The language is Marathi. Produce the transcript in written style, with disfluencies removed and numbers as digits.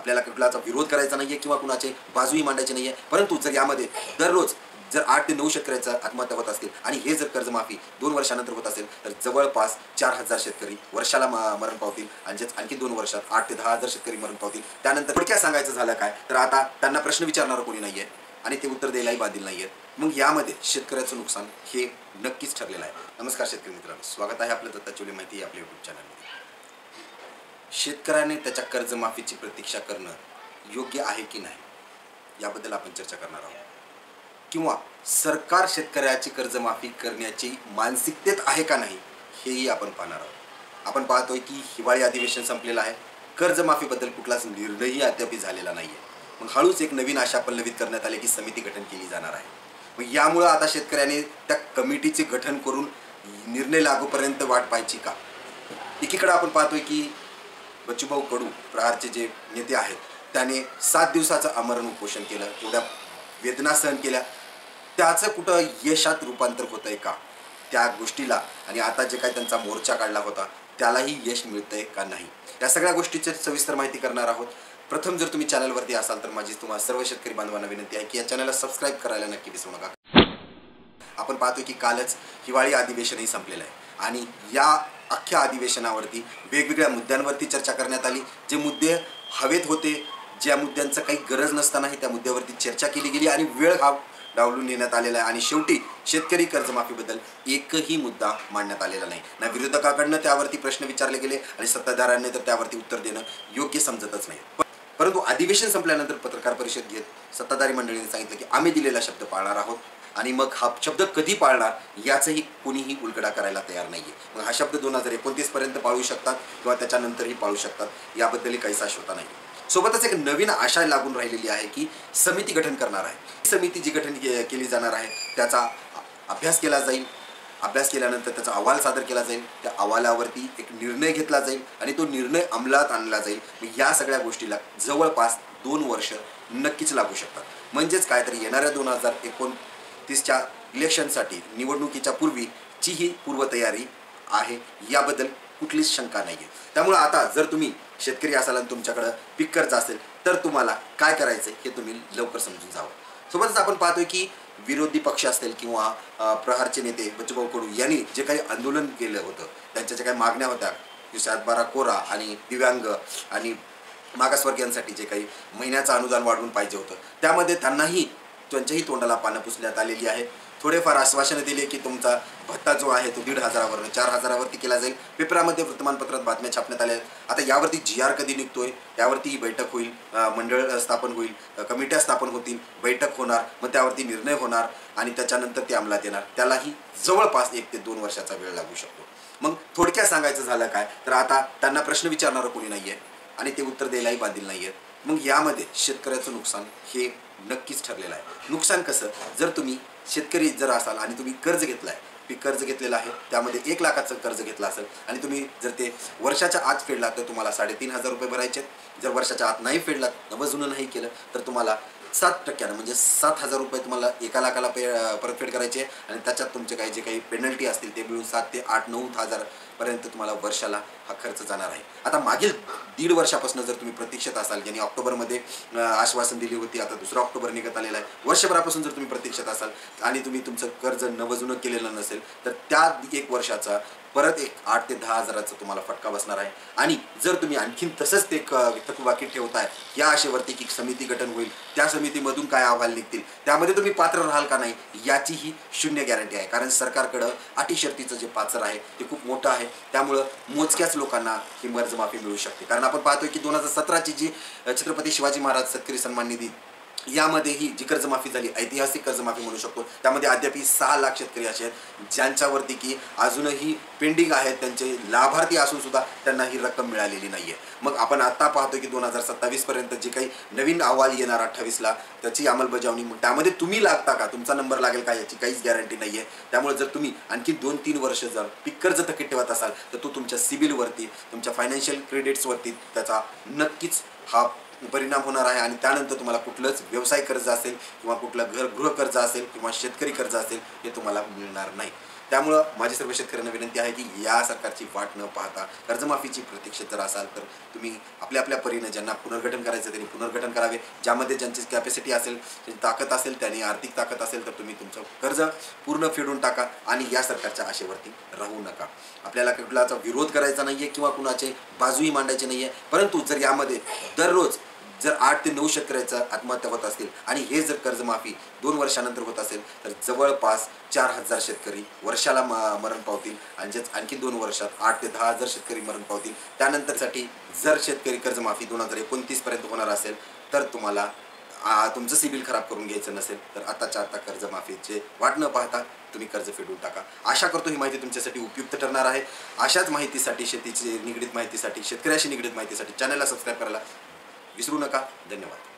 आपल्याला कुठलाचा विरोध करायचा नाहीये किंवा कुणाचे बाजूही मांडायची नाहीये, परंतु जर यामध्ये दररोज जर 8 ते 9 शेतकऱ्यांचा आत्महत्या होत असतील आणि हे जर कर्जमाफी 2 वर्षानंतर होत असेल तर जवळपास 4000 शेतकरी वर्षाला मरण पावतील आणि आणखी 2 वर्षात 8 ते 10,000 शेतकरी मरण पावतील. त्यानंतर थोडक्यात सांगायचं झालं काय तर आता त्यांना प्रश्न विचारणारं कोणी नाहीये आणि ते उत्तर द्यायलाही बांधील नाहीये. मग यामध्ये शेतकऱ्याचं नुकसान हे नक्कीच ठरलेलं आहे. नमस्कार शेतकरी मित्रांनो, स्वागत आहे आपलं दत्ता चोले माहिती आपल्या YouTube चॅनलमध्ये. शेतकऱ्याने त्याच्या कर्जमाफीची प्रतीक्षा करणं योग्य आहे की नाही याबद्दल आपण चर्चा करणार आहोत, किंवा सरकार शेतकऱ्याची कर्जमाफी करण्याची मानसिकतेत आहे का नाही हेही आपण पाहणार आहोत. आपण पाहतोय की हिवाळी अधिवेशन संपलेलं आहे, कर्जमाफीबद्दल कुठलाच निर्णयही अद्याप झालेला नाहीये. मग हळूच एक नवीन आशा पल्लवित करण्यात आले की समिती गठन केली जाणार आहे. मग यामुळे आता शेतकऱ्याने त्या कमिटीचे गठन करून निर्णय लागूपर्यंत वाट पाहायची का? एकीकडे आपण पाहतोय की बच्चूभाऊ कडू प्रहारचे जे नेते आहेत त्याने 7 दिवसाचं आमरण उपोषण केलं, एवढ्या वेदना सहन केल्या, त्याचं कुठं यशात रूपांतर होत आहे का त्या गोष्टीला, आणि आता जे काही त्यांचा मोर्चा काढला होता त्यालाही यश मिळतंय का नाही, या सगळ्या गोष्टीची सविस्तर माहिती करणार आहोत. प्रथम जर तुम्ही चॅनलवरती असाल तर माझी तुम्हाला सर्व शेतकरी बांधवांना विनंती आहे की या चॅनलला सबस्क्राईब करायला नक्की विसरू नका. आपण पाहतोय की कालच हिवाळी अधिवेशनही संपलेलं आहे आणि या अख्ख्या अधिवेशनावरती वेगवेगळ्या मुद्द्यांवरती चर्चा करण्यात आली. जे मुद्दे हवेत होते, ज्या मुद्द्यांचं काही गरज नसतानाही त्या मुद्द्यावरती चर्चा केली गेली आणि वेळ हा डावलून नेण्यात आलेला आहे. आणि शेवटी शेतकरी कर्जमाफीबद्दल एकही मुद्दा मांडण्यात आलेला नाही. ना विरोधकाकडनं त्यावरती प्रश्न विचारले गेले आणि सत्ताधाऱ्यांनी तर त्यावरती उत्तर देणं योग्य समजतच नाही. परंतु अधिवेशन संपल्यानंतर पत्रकार परिषद घेत सत्ताधारी मंडळींनी सांगितलं की आम्ही दिलेला शब्द पाळणार आहोत आणि मग हा शब्द कधी पाळणार याचंही कोणीही उलगडा करायला तयार नाहीये. मग हा शब्द 2029 पर्यंत पाळू शकतात किंवा त्याच्यानंतरही पाळू शकतात, याबद्दलही काही शाश्वता नाही. सोबतच एक नवीन आशा लागून राहिलेली आहे की समिती गठन करणार आहे. समिती जी गठन केली जाणार आहे त्याचा अभ्यास केला जाईल, अभ्यास केल्यानंतर त्याचा अहवाल सादर केला जाईल, त्या अहवालावरती एक निर्णय घेतला जाईल आणि तो निर्णय अंमलात आणला जाईल. या सगळ्या गोष्टीला जवळपास 2 वर्ष नक्कीच लागू शकतात. म्हणजेच काय तर येणाऱ्या 2029च्या इलेक्शनसाठी निवडणुकीच्या पूर्वीची ही पूर्वतयारी आहे, याबद्दल कुठलीच शंका नाही आहे. त्यामुळे आता जर तुम्ही शेतकरी असाल आणि तुमच्याकडे पीक कर्ज असेल तर तुम्हाला काय करायचं हे तुम्ही लवकर समजून जावं. सोबतच आपण पाहतोय की विरोधी पक्ष असतील किंवा प्रहारचे नेते बच्चूभाऊ कडू यांनी जे काही आंदोलन केलं होतं, त्यांच्या ज्या काही मागण्या होत्या की 7-12 कोरा आणि दिव्यांग आणि मागासवर्गीयांसाठी जे काही महिन्याचं अनुदान वाढवून पाहिजे होतं, त्यामध्ये त्यांनाही त्यांच्याही तोंडाला पानं पुसण्यात आलेली आहे. थोडेफार आश्वासनं दिली की तुमचा भत्ता जो आहे तो 1,500वरून 4,000वरती केला जाईल. पेपरामध्ये वृत्तमानपत्रात बातम्या छापण्यात आल्या. आता यावरती GR कधी निघतोय, यावरती ही बैठक होईल, मंडळ स्थापन होईल, कमिट्या स्थापन होतील, बैठक होणार, मग त्यावरती निर्णय होणार आणि त्याच्यानंतर ते अंमलात येणार. त्यालाही जवळपास 1 ते 2 वर्षाचा वेळ लागू शकतो. मग थोडक्यात सांगायचं झालं काय तर आता त्यांना प्रश्न विचारणारं कोणी नाहीये आणि ते उत्तर द्यायलाही बांधील नाहीये. मग यामध्ये शेतकऱ्याचं नुकसान हे नक्कीच ठरलेलं आहे. नुकसान कसं, जर तुम्ही शेतकरी जर असाल आणि तुम्ही कर्ज घेतलं आहे, पीक कर्ज घेतलेलं आहे, त्यामध्ये 1 लाखाचं कर्ज घेतलं असेल आणि तुम्ही जर ते वर्षाच्या आत फेडला तर तुम्हाला 3,500 रुपये भरायचे. जर वर्षाच्या आत नाही फेडला, नवजुनं नाही केलं तर तुम्हाला 7% म्हणजे 7,000 रुपये तुम्हाला 1 लाखाला परतफेड करायचे आणि त्याच्यात तुमचे काही जे काही पेनल्टी असतील ते मिळून 7 ते 8-9,000 पर्यंत तुम्हाला वर्षाला हा खर्च जाणार आहे. आता मागील 1.5 वर्षापासून जर तुम्ही प्रतीक्षेत असाल, ज्यांनी ऑक्टोबरमध्ये आश्वासन दिली होती, आता 2 ऑक्टोबर निघत आलेला आहे, वर्षभरापासून जर तुम्ही प्रतीक्षेत असाल आणि तुम्ही तुमचं कर्ज नवजुनं केलेलं नसेल तर त्या 1 वर्षाचा परत 8 ते 10,000चा तुम्हाला फटका बसणार आहे. आणि जर तुम्ही आणखीन तसंच ते थकबाकी ठेवताय या आशेवरती की समिती गठन होईल, त्या समितीमधून काय अहवाल निघतील, त्यामध्ये तुम्ही पात्र राहाल का नाही याचीही 0 गॅरंटी आहे. कारण सरकारकडं अटी शर्तीचं जे पाचर आहे ते खूप मोठं आहे. त्यामुळं मोजक्याच लोकांना ही कर्जमाफी मिळू शकते. कारण आपण पाहतोय की 2017ची जी छत्रपती शिवाजी महाराज शेतकरी सन्मान निधी यामध्येही जी कर्जमाफी झाली, ऐतिहासिक कर्जमाफी म्हणू शकतो, त्यामध्ये अद्याप 6 लाख शेतकरी असे आहेत ज्यांच्यावरती की अजूनही पेंडिंग आहेत, त्यांचे लाभार्थी असून सुद्धा त्यांना ही रक्कम मिळालेली नाहीये. मग आपण आता पाहतो की 2027 पर्यंत जे काही नवीन अहवाल येणार 28ला त्याची अंमलबजावणी, मग त्यामध्ये तुम्ही लागता का, तुमचा नंबर लागेल का याची काहीच गॅरंटी नाहीये. त्यामुळे जर तुम्ही आणखी 2-3 वर्ष जर पीक कर्ज थकीत ठेवत असाल तर तो तुमच्या सिबिलवरती, तुमच्या फायनान्शियल क्रेडिट्सवरती त्याचा नक्कीच हा परिणाम होणार आहे. आणि त्यानंतर तुम्हाला कुठलंच व्यवसाय कर्ज असेल किंवा कुठलं गृह कर्ज असेल किंवा शेतकरी कर्ज असेल हे तुम्हाला मिळणार नाही. त्यामुळं माझी सर्व शेतकऱ्यांना विनंती आहे की या सरकारची वाट न पाहता कर्जमाफीची प्रतीक्षेत जर असाल तर तुम्ही आपल्या आपल्या परीने ज्यांना पुनर्गठन करायचं त्यांनी पुनर्गठन करावे, ज्यामध्ये ज्यांची कॅपॅसिटी असेल, त्यांची ताकद असेल, त्यांनी आर्थिक ताकद असेल तर तुम्ही तुमचं कर्ज पूर्ण फेडून टाका आणि या सरकारच्या आशेवरती राहू नका. आपल्याला कुठलाचा विरोध करायचा नाही आहे किंवा कुणाचे बाजूही मांडायची नाही आहे, परंतु जर यामध्ये दररोज जर 8 ते 9 शेतकऱ्याचा आत्महत्या होत असतील आणि हे जर कर्जमाफी 2 वर्षानंतर होत असेल तर जवळपास 4,000 शेतकरी वर्षाला मरण पावतील आणि जे आणखी 2 वर्षात 8 ते 10,000 शेतकरी मरण पावतील. त्यानंतरसाठी जर शेतकरी कर्जमाफी 2029 पर्यंत होणार असेल तर तुम्हाला तुमचं सिबिल खराब करून घ्यायचं नसेल तर आताच्या आता कर्जमाफीचे वाट न पाहता तुम्ही कर्ज फेडून टाका. आशा करतो ही माहिती तुमच्यासाठी उपयुक्त ठरणार आहे. अशाच माहितीसाठी, शेतीची निगडीत माहितीसाठी, शेतकऱ्याशी निगडीत माहितीसाठी चॅनलला सबस्क्राईब करायला विसरू नका. धन्यवाद.